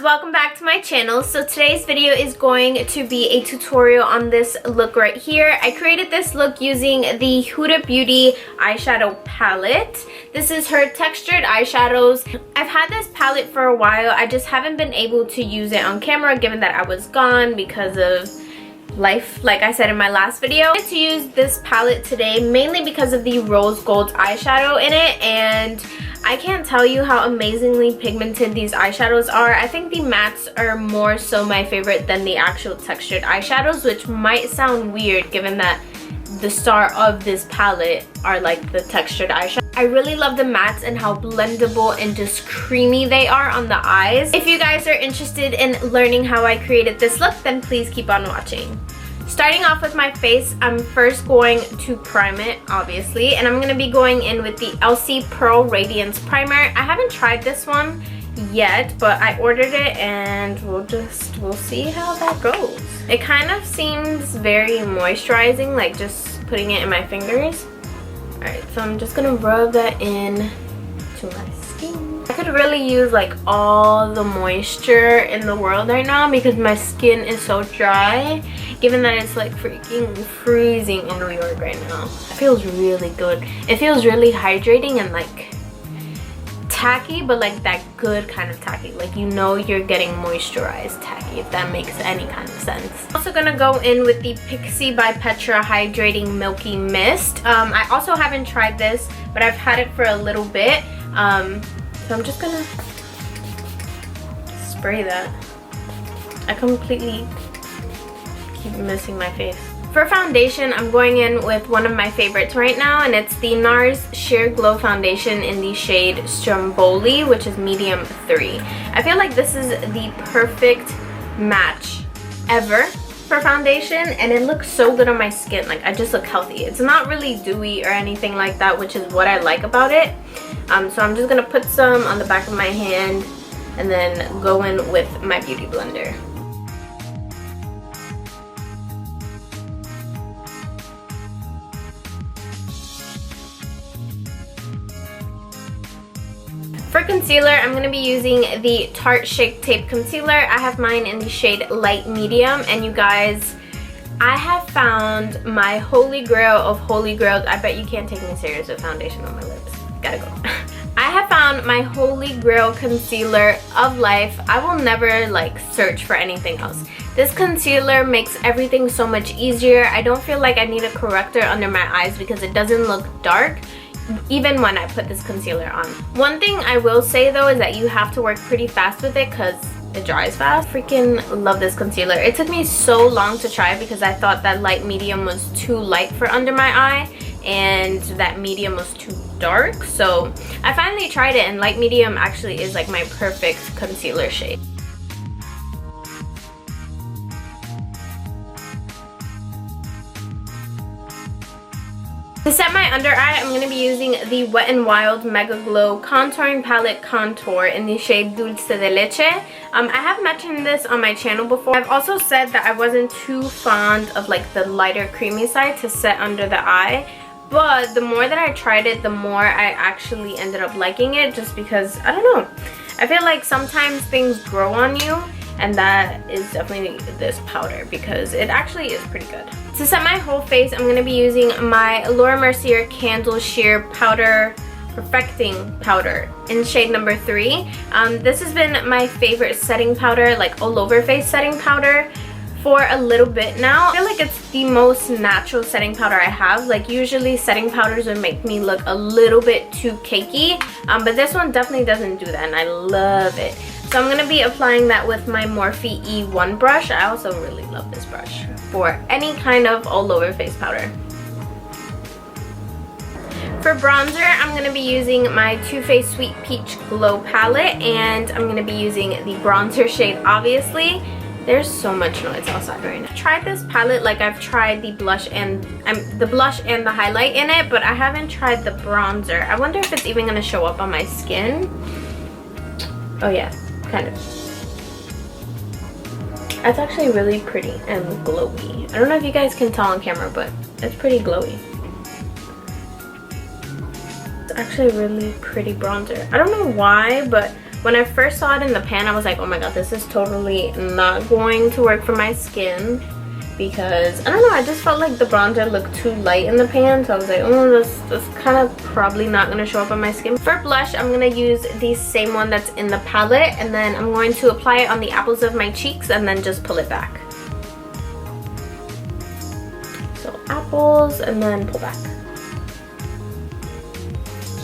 welcome back to my channel. So today's video is going to be a tutorial on this look right here. I created this look using the Huda Beauty eyeshadow palette. This is her textured eyeshadows. I've had this palette for a while. I just haven't been able to use it on camera given that I was gone because of life, like I said in my last video. I wanted to use this palette today mainly because of the rose gold eyeshadow in it, and I can't tell you how amazingly pigmented these eyeshadows are. I think the mattes are more so my favorite than the actual textured eyeshadows, which might sound weird given that the star of this palette are like the textured eyeshadows. I really love the mattes and how blendable and just creamy they are on the eyes. If you guys are interested in learning how I created this look, then please keep on watching. Starting off with my face, I'm first going to prime it, obviously, and I'm going to be going in with the Elcie Pearl Radiance Primer. I haven't tried this one yet, but I ordered it and we'll see how that goes. It kind of seems very moisturizing, like just putting it in my fingers. Alright, so I'm just going to rub that in to my skin. I could really use like all the moisture in the world right now because my skin is so dry, given that it's like freaking freezing in New York right now. It feels really good. It feels really hydrating and like tacky, but like that good kind of tacky. Like, you know, you're getting moisturized tacky, if that makes any kind of sense. I'm also gonna go in with the Pixi by Petra Hydrating Milky Mist. I also haven't tried this, but I've had it for a little bit. So I'm just gonna spray that. I completely keep missing my face. For foundation, I'm going in with one of my favorites right now, and it's the Nars Sheer Glow Foundation in the shade Stromboli, which is medium 3. I feel like this is the perfect match ever for foundation, and it looks so good on my skin. Like, I just look healthy. It's not really dewy or anything like that, which is what I like about it. So I'm just gonna put some on the back of my hand and then go in with my beauty blender. For concealer, I'm going to be using the Tarte Shapetape concealer. I have mine in the shade Light Medium, and you guys, I have found my holy grail of holy grails. I bet you can't take me serious with foundation on my lips. Gotta go. I have found my holy grail concealer of life. I will never like search for anything else. This concealer makes everything so much easier. I don't feel like I need a corrector under my eyes because it doesn't look dark even when I put this concealer on. One thing I will say though is that you have to work pretty fast with it because it dries fast. Freaking love this concealer. It took me so long to try because I thought that light medium was too light for under my eye and that medium was too dark. So I finally tried it, and light medium actually is like my perfect concealer shade. To set my under eye, I'm going to be using the Wet n Wild Mega Glow Contouring Palette Contour in the shade Dulce de Leche. I have mentioned this on my channel before. I've also said that I wasn't too fond of like the lighter creamy side to set under the eye, but the more that I tried it, the more I actually ended up liking it, just because, I don't know, I feel like sometimes things grow on you, and that is definitely this powder because it actually is pretty good. To set my whole face, I'm going to be using my Laura Mercier Candle Sheer Powder Perfecting Powder in shade number 3. This has been my favorite setting powder, like all over face setting powder, for a little bit now. I feel like it's the most natural setting powder I have. Like, usually setting powders would make me look a little bit too cakey, but this one definitely doesn't do that, and I love it. So I'm going to be applying that with my Morphe E1 brush. I also really love this brush for any kind of all over face powder. For bronzer, I'm going to be using my Too Faced Sweet Peach Glow Palette, and I'm going to be using the bronzer shade, obviously. There's so much noise outside right now. I've tried this palette, like I've tried the blush and the highlight in it, but I haven't tried the bronzer. I wonder if it's even going to show up on my skin. Oh yeah, kind of. It's actually really pretty and glowy. I don't know if you guys can tell on camera, but it's pretty glowy. It's actually really pretty bronzer. I don't know why, but When I first saw it in the pan, I was like, oh my god, this is totally not going to work for my skin, because I don't know, I just felt like the bronzer looked too light in the pan, so I was like, oh, this kind of probably not gonna show up on my skin. For blush, I'm gonna use the same one that's in the palette, and then I'm going to apply it on the apples of my cheeks and then just pull it back. So apples and then pull back.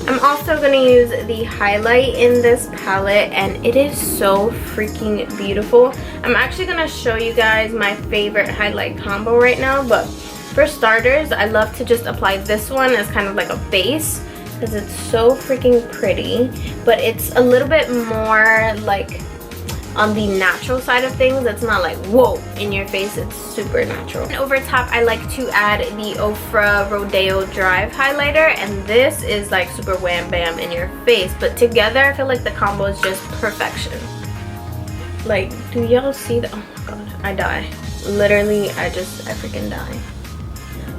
I'm also going to use the highlight in this palette, and it is so freaking beautiful. I'm actually going to show you guys my favorite highlight combo right now, but for starters, I love to just apply this one as kind of like a base because it's so freaking pretty, but it's a little bit more like on the natural side of things. It's not like whoa in your face, it's super natural. And over top, I like to add the Ofra Rodeo Drive highlighter, and this is like super wham bam in your face, but together I feel like the combo is just perfection. Like, do y'all see that? Oh my god, I die. Literally, I freaking die.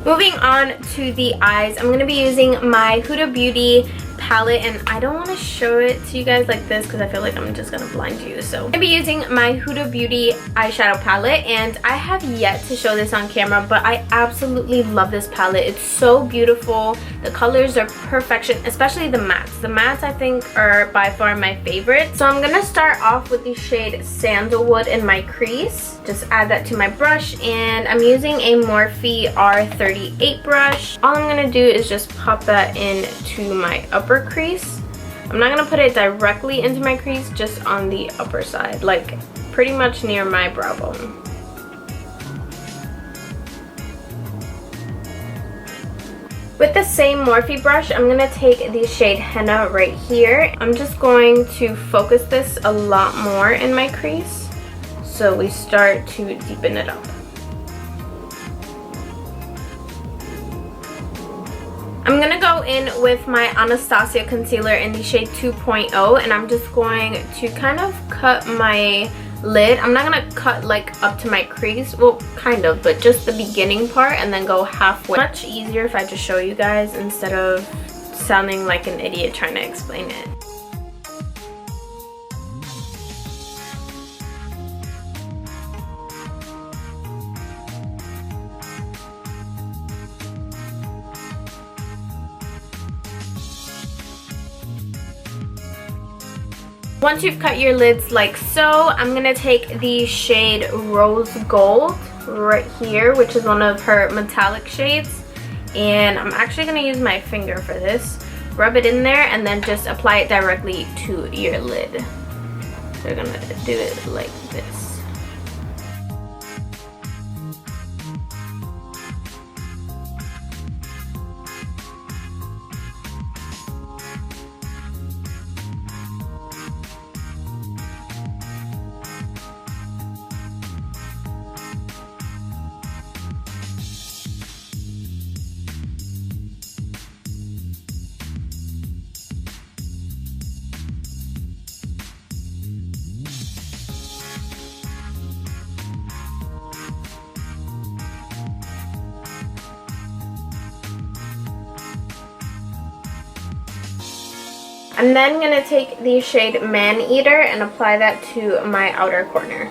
Moving on to the eyes, I'm gonna be using my Huda Beauty palette, and I don't want to show it to you guys like this because I feel like I'm just gonna blind you. So I'm gonna be using my Huda Beauty eyeshadow palette, and I have yet to show this on camera, but I absolutely love this palette. It's so beautiful. The colors are perfection, especially the mattes. The mattes I think are by far my favorite. So I'm gonna start off with the shade Sandalwood in my crease. Just add that to my brush, and I'm using a Morphe R38 brush. All I'm gonna do is just pop that into my upper crease. I'm not gonna put it directly into my crease, just on the upper side, like pretty much near my brow bone. With the same Morphe brush, I'm gonna take the shade Henna right here. I'm just going to focus this a lot more in my crease, so we start to deepen it up. I'm gonna go in with my Anastasia concealer in the shade 2.0, and I'm just going to kind of cut my lid. I'm not gonna cut like up to my crease, well kind of, but just the beginning part, and then go halfway. Much easier if I just show you guys instead of sounding like an idiot trying to explain it. Once you've cut your lids like so, I'm gonna take the shade Rose Gold right here, which is one of her metallic shades, and I'm actually gonna use my finger for this. Rub it in there and then just apply it directly to your lid. So you're gonna do it like this. I'm then going to take the shade Man Eater and apply that to my outer corner.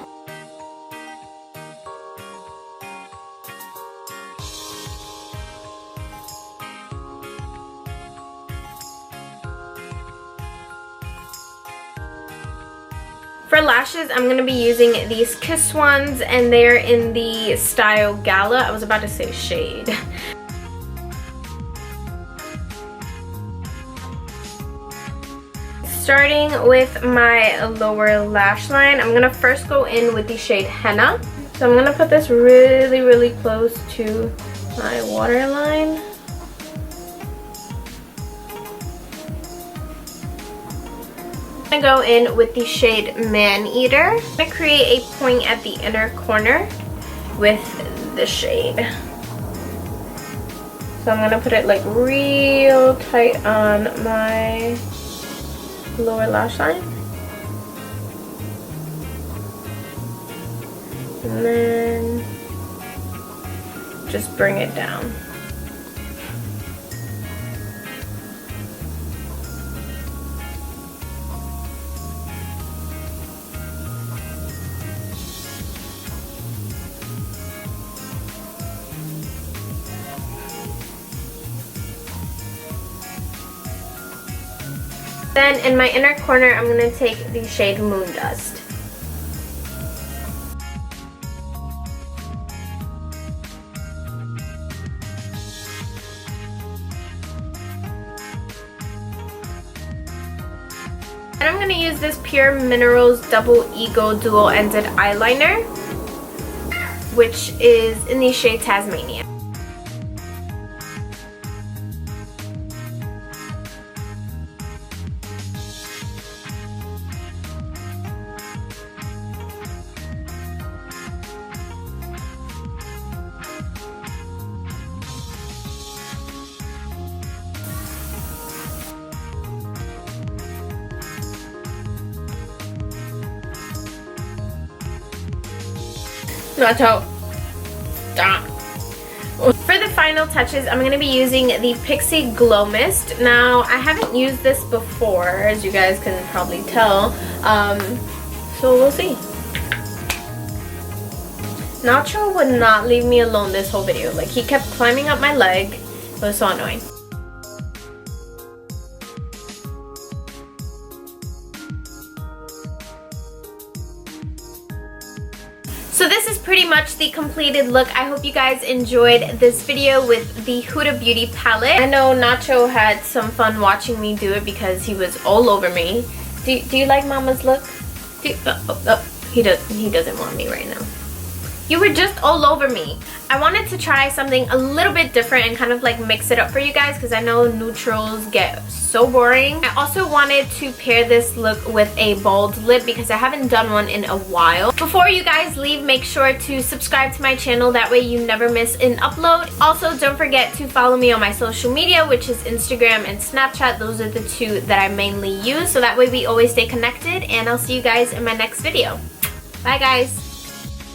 For lashes, I'm going to be using these Kiss ones, and they're in the style Gala. I was about to say shade. Starting with my lower lash line, I'm going to first go in with the shade Henna. So I'm going to put this really, really close to my waterline. I'm going to go in with the shade Man Eater. I'm going to create a point at the inner corner with the shade. So I'm going to put it like real tight on my lower lash line, and then just bring it down. Then in my inner corner, I'm going to take the shade Moon Dust. And I'm going to use this Purminerals Double Ego Dual Ended Eyeliner, which is in the shade Tazmania. Nacho. For the final touches, I'm going to be using the Pixi Glow Mist. Now, I haven't used this before, as you guys can probably tell, so we'll see. Nacho would not leave me alone this whole video. Like, he kept climbing up my leg. It was so annoying. So this is pretty much the completed look. I hope you guys enjoyed this video with the Huda Beauty palette. I know Nacho had some fun watching me do it because he was all over me. Do you like Mama's look? He doesn't want me right now. You were just all over me. I wanted to try something a little bit different and kind of like mix it up for you guys because I know neutrals get so boring. I also wanted to pair this look with a bald lip because I haven't done one in a while. Before you guys leave, make sure to subscribe to my channel. That way you never miss an upload. Also, don't forget to follow me on my social media, which is Instagram and Snapchat. Those are the two that I mainly use. So that way we always stay connected. And I'll see you guys in my next video. Bye guys.